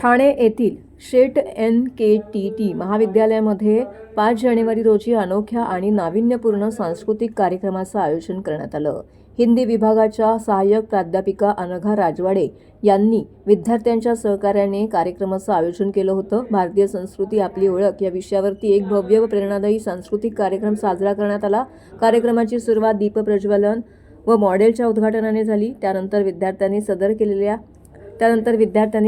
ठाणे येथील शेट NKTT महाविद्यालयामध्ये 5 जानेवारी रोजी अनोख्या आणि नाविन्यपूर्ण सांस्कृतिक कार्यक्रमाचं आयोजन करण्यात आलं. हिंदी विभागाच्या सहाय्यक प्राध्यापिका अनघा राजवाडे यांनी विद्यार्थ्यांच्या सहकार्याने कार्यक्रमाचं आयोजन केलं होतं. भारतीय संस्कृती आपली ओळख या विषयावरती एक भव्य व प्रेरणादायी सांस्कृतिक कार्यक्रम साजरा करण्यात आला. कार्यक्रमाची सुरुवात दीपप्रज्वलन व मॉडेलच्या उद्घाटनाने झाली. त्यानंतर विद्यार्थ्यांनी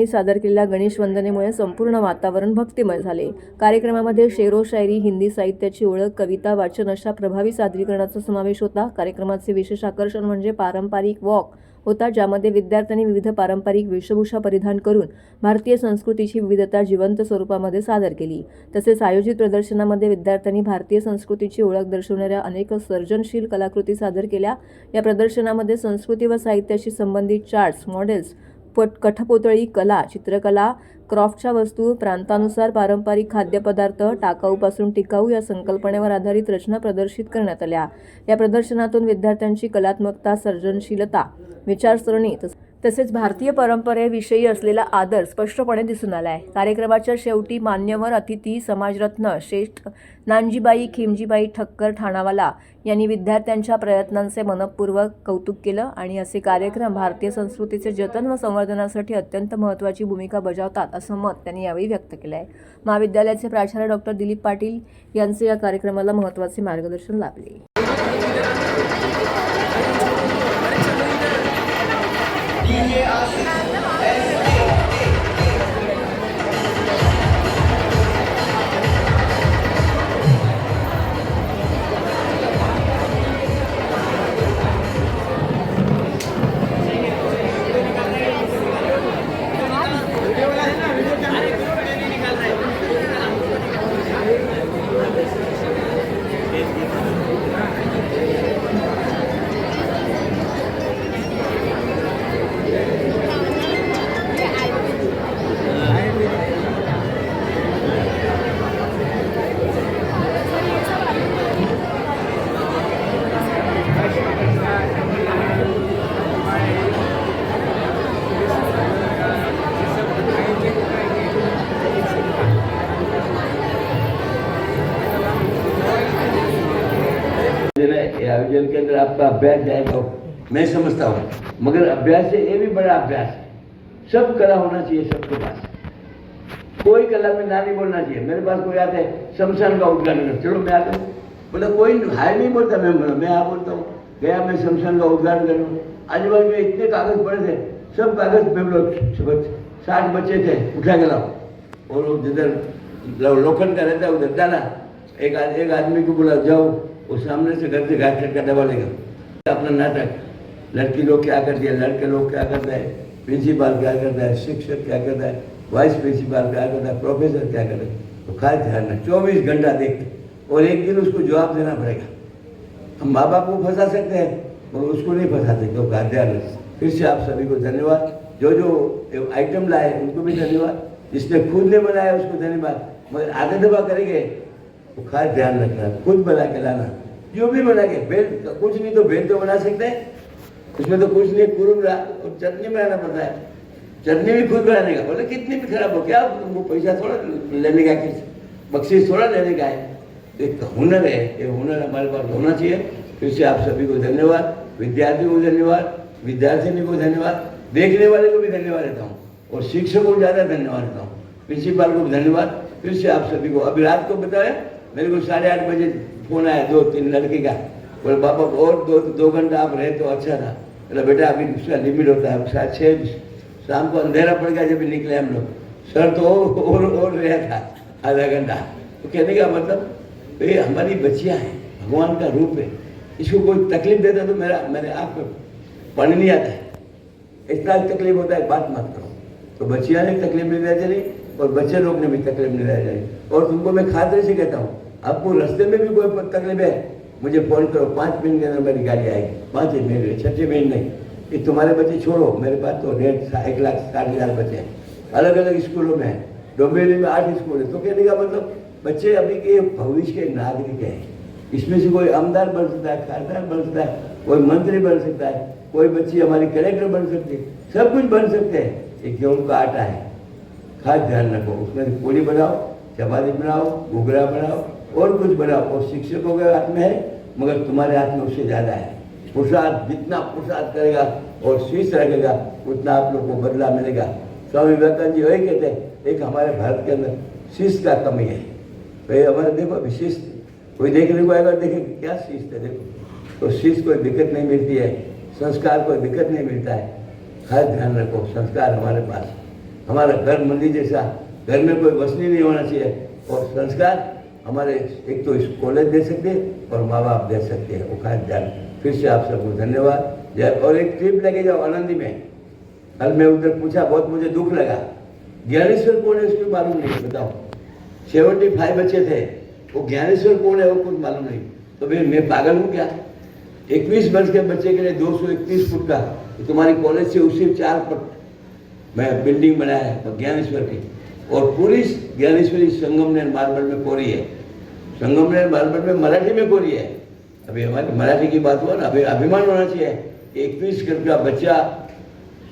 सादर केलेल्या गणेश वंदनेमुळे संपूर्ण वातावरण भक्तिमय झाले. कार्यक्रमामध्ये शेरो शायरी, हिंदी साहित्याची ओळख, कविता वाचन अशा प्रभावी सादरीकरणाचा समावेश होता. कार्यक्रमाचे विशेष आकर्षण म्हणजे पारंपरिक वॉक होता, ज्यामध्ये विद्यार्थ्यांनी विविध पारंपरिक वेशभूषा परिधान करून भारतीय संस्कृतीची विविधता जिवंत स्वरूपामध्ये सादर केली. तसेच आयोजित प्रदर्शनामध्ये विद्यार्थ्यांनी भारतीय संस्कृतीची ओळख दर्शवणाऱ्या अनेक सर्जनशील कलाकृती सादर केल्या. या प्रदर्शनामध्ये संस्कृती व साहित्याशी संबंधित चार्ट्स, मॉडेल्स, कठपुतळी कला, चित्रकला, क्राफ्टच्या वस्तू, प्रांतानुसार पारंपरिक खाद्यपदार्थ, टाकाऊपासून टिकाऊ या संकल्पनेवर आधारित रचना प्रदर्शित करण्यात आल्या. या प्रदर्शनातून विद्यार्थ्यांची कलात्मकता, सर्जनशीलता, विचारसरणी तसेच भारतीय परंपरेविषयी असलेला आदर स्पष्टपणे दिसून आला आहे. कार्यक्रमाच्या शेवटी मान्यवर अतिथी समाजरत्न श्रेष्ठ नानजीबाई खिमजीबाई ठक्कर ठाणावाला यांनी विद्यार्थ्यांच्या प्रयत्नांचे मनपूर्वक कौतुक केलं आणि असे कार्यक्रम भारतीय संस्कृतीचे जतन व संवर्धनासाठी अत्यंत महत्त्वाची भूमिका बजावतात असं मत त्यांनी यावेळी व्यक्त केलं आहे. महाविद्यालयाचे प्राचार्य डॉक्टर दिलीप पाटील यांचे या कार्यक्रमाला महत्त्वाचे मार्गदर्शन लाभले. आयोजन के अंदर आपका अभ्यास जाएगा, मैं समझता हूँ, मगर अभ्यास से ये भी बड़ा अभ्यास है। सब कला होना चाहिए सबके पास, कोई कला में ना नहीं बोलना चाहिए। मेरे पास कोई आता है शमशान का उद्घाटन कर, चलो मैं आता हूँ, बोला कोई हाय नहीं बोलता, मैं यहाँ बोलता हूँ, गया मैं शमशान का उद्घाटन करूँ। आजू बाजू में इतने कागज पड़े थे, सब कागज पे लोग 60 बच्चे थे, उठा के लाओ, और लोग जिधर लोखंड का रहता है उधर डाला। एक आदमी को बोला जाओ, वो सामने से घर से घाट का दबा लेगा। अपना नाटक, लड़की लोग क्या करती है, लड़के लोग क्या करता है, प्रिंसिपल क्या करता है, शिक्षक क्या करता है, वाइस प्रिंसिपल क्या करता है, प्रोफेसर क्या करता है, तो खास ध्यान रखना 24 घंटा देखते, और एक दिन उसको जवाब देना पड़ेगा। हम माँ बाप को फंसा सकते हैं और उसको नहीं फंसा सकते, तो खास ध्यान रखें। फिर से आप सभी को धन्यवाद, जो आइटम लाए उनको भी धन्यवाद, जिसने खुद ने बनाया उसको धन्यवाद, मगर आगे दबा करेंगे तो खास ध्यान रखना, खुद बना के लाना, जो भी बना के। बेल कुछ नहीं तो बेल तो बना सकते हैं, उसमें तो कुछ नहीं, कुरुमरा और चटनी बनाना पड़ता है, चटनी भी खुद बनाने का। बोले कितनी भी खराब हो, क्या तुमको पैसा थोड़ा लेने का, किस बख्शीश थोड़ा लेने का है, एक हुनर है, ये हुनर हमारे पास होना चाहिए। फिर से आप सभी को धन्यवाद, विद्यार्थियों को धन्यवाद, विद्यार्थिनी को धन्यवाद, देखने वाले को भी धन्यवाद देता हूँ, और शिक्षकों को ज़्यादा धन्यवाद देता हूँ, प्रिंसिपल को भी धन्यवाद। फिर से आप सभी को, अभी रात को बताया मेरे को 8:30 बजे फोन आया 2-3 लड़के का, बोले पापा और 2 घंटा आप रहे तो अच्छा था। बोला बेटा अभी उसका लिमिट होता है, 6 शाम को अंधेरा पड़ गया जब निकले हम लोग, सर तो और रहा था आधा घंटा। तो कहने का मतलब ये हमारी बच्चियाँ हैं, भगवान का रूप है, इसको कोई तकलीफ देता तो मेरे आप पढ़ नहीं आता है, इतना तकलीफ होता है, बात मत करो। तो बच्चियाँ ने तकलीफ नहीं देना चाहिए और बच्चे लोग ने भी तकलीफ नहीं देना चाहिए। और तुमको मैं खातिर से कहता हूँ, आपको रास्ते में भी कोई तकलीफ है मुझे फ़ोन करो, 5 मिनट के अंदर मेरी गाड़ी आएगी, 5 मिनट 6 मिनट नहीं। ये तुम्हारे बच्चे छोड़ो, मेरे पास तो 1,60,000 बच्चे हैं, अलग अलग स्कूलों में हैं, डोंबिवली में 8 स्कूल है। तो कहने का मतलब बच्चे अभी के भविष्य के नागरिक हैं, इसमें से कोई आमदार बन सकता है, खासदार बन सकता है, कोई मंत्री बन सकता है, कोई बच्ची हमारी कलेक्टर बन सकती है, सब कुछ बन सकते हैं। ये गेहूँ का आटा है, खास ध्यान रखो। उसमें पूरी बनाओ, चपाती बनाओ, घुघरा बनाओ और कुछ बनाओ। और शिक्षकों के हाथ में है मगर तुम्हारे हाथ में उससे ज़्यादा है। पुरुषार्थ, जितना पुरुषार्थ करेगा और शीश रखेगा उतना आप लोग को बदला मिलेगा। स्वामी विवेकानंद जी वही कहते हैं, एक हमारे भारत के अंदर शीश का कमी है। तो ये हमारे देखो विशिष्ट, कोई देखने को आएगा देखे क्या शीश है, देखो तो शीश कोई दिक्कत नहीं मिलती है, संस्कार कोई दिक्कत नहीं मिलता है। खास ध्यान रखो, संस्कार हमारे पास, हमारा घर मंदिर जैसा, घर में कोई वसनी नहीं होना चाहिए। और संस्कार हमारे एक तो कॉलेज दे सकते हैं और माँ बाप दे सकते हैं, वो खास ध्यान। फिर से आप सबको धन्यवाद। जय। और एक ट्रिप लेके जाओ आनंदी में। कल मैं उधर पूछा, बहुत मुझे दुख लगा, ज्ञानेश्वर कौन है उसको मालूम नहीं, बताओ। 75 बच्चे थे, वो ज्ञानेश्वर कौन है वो कुछ मालूम नहीं। तो भाई मैं पागल हूँ क्या? 21 वर्ष के बच्चे के लिए 231 फुट का तुम्हारी कॉलेज से उससे 4 फुट मैं बिल्डिंग बनाया है ज्ञानेश्वर की। और पूरी ज्ञानेश्वरी संगमनेर मार्बल में कोरी है, संगमनेर मार्बल में मराठी में कोरी है। अभी हमारी मराठी की बात हुआ ना, अभी अभिमान होना चाहिए। 21 वर्ष का बच्चा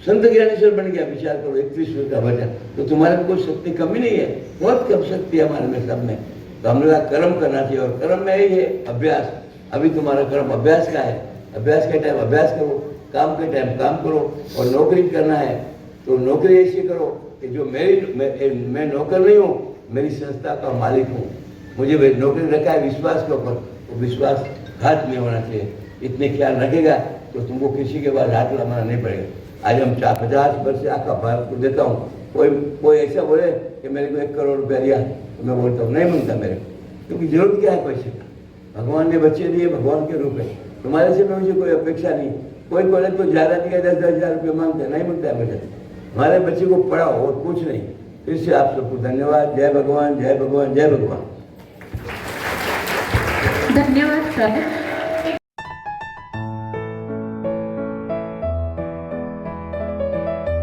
संत ज्ञानेश्वर बन गया, विचार करो। 21 वर्ष का बच्चा, तो तुम्हारे में कोई शक्ति कमी नहीं है, बहुत कम शक्ति है हमारे में, सब में। तो हम लोग कर्म करना चाहिए और कर्म में यही है अभ्यास। अभी तुम्हारा कर्म अभ्यास का है, अभ्यास के टाइम अभ्यास करो, काम के टाइम काम करो। और नौकरी करना है तो नौकरी ऐसी करो कि जो मैं नौकर नहीं हूँ, मेरी संस्था का मालिक हूँ, मुझे नौकरी रखा है विश्वास के ऊपर, वो विश्वास घात नहीं होना चाहिए। इतने ख्याल रखेगा तो तुमको किसी के बाद हाथ लगाना नहीं पड़ेगा। आज हम 50 वर्ष से आका भारत को देता हूँ। कोई ऐसा बोले कि मेरे को 1 करोड़ रुपया दिया, तो मैं बोलता हूँ नहीं मिलता मेरे को, क्योंकि जरूरत क्या है पैसे का? भगवान ने बच्चे दिए, भगवान के रूप है। तुम्हारे से मुझे कोई अपेक्षा नहीं। कोई बोले तो जायराती का 10,000 रुपये मांगते, नहीं मिलता है मुझे। हमारे बच्चे को पढ़ाओ और कुछ नहीं। फिर से आप सबको धन्यवाद। जय भगवान, जय भगवान, जय भगवान। धन्यवाद सर।